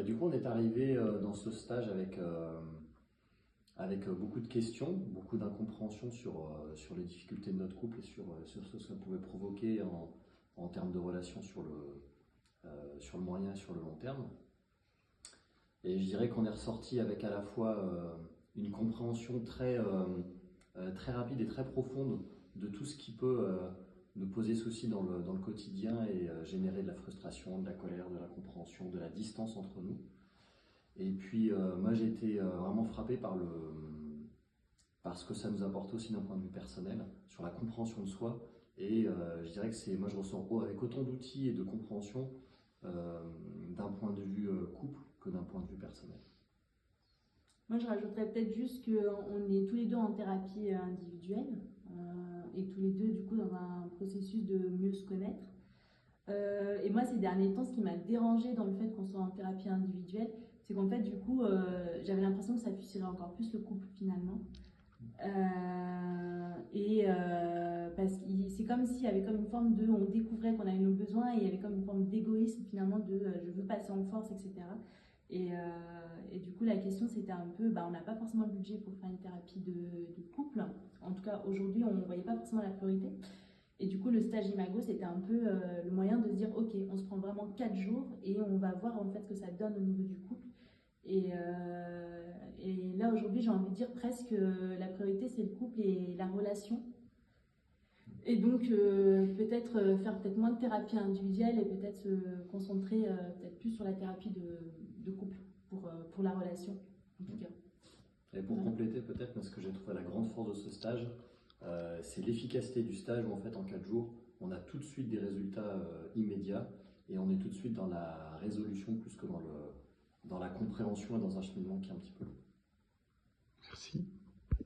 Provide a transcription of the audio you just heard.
Du coup, on est arrivé dans ce stage avec beaucoup de questions, beaucoup d'incompréhension sur les difficultés de notre couple et sur ce que ça pouvait provoquer en termes de relations sur le moyen et sur le long terme. Et je dirais qu'on est ressorti avec à la fois une compréhension très rapide et très profonde de tout ce qui peut nous poser souci dans le quotidien et générer de la frustration, de la colère, de l'incompréhension, de la distance entre nous. Et puis moi j'ai été vraiment frappé par ce que ça nous apporte aussi d'un point de vue personnel, sur la compréhension de soi. Et je dirais que moi je ressens avec autant d'outils et de compréhension d'un point de vue couple que d'un point de vue personnel. Moi, je rajouterais peut-être juste qu'on est tous les deux en thérapie individuelle et tous les deux, du coup, dans un processus de mieux se connaître. Et moi, ces derniers temps, ce qui m'a dérangée dans le fait qu'on soit en thérapie individuelle, c'est qu'en fait, du coup, j'avais l'impression que ça fustigerait encore plus le couple, finalement. Parce que c'est comme s'il y avait comme une forme de... On découvrait qu'on avait nos besoins et il y avait comme une forme d'égoïsme, finalement, de je veux passer en force, etc. Et du coup, la question, c'était un peu, on n'a pas forcément le budget pour faire une thérapie de couple. En tout cas, aujourd'hui, on ne voyait pas forcément la priorité. Et du coup, le stage Imago, c'était un peu le moyen de se dire, ok, on se prend vraiment 4 jours et on va voir en fait ce que ça donne au niveau du couple. Et là, aujourd'hui, j'ai envie de dire presque la priorité, c'est le couple et la relation. Et donc, peut-être faire peut-être moins de thérapie individuelle et peut-être se concentrer peut-être plus sur la thérapie de couple pour la relation, en tout cas. Et pour compléter peut-être, ce que j'ai trouvé la grande force de ce stage, c'est l'efficacité du stage où en fait en 4 jours, on a tout de suite des résultats immédiats et on est tout de suite dans la résolution plus que dans la compréhension et dans un cheminement qui est un petit peu long.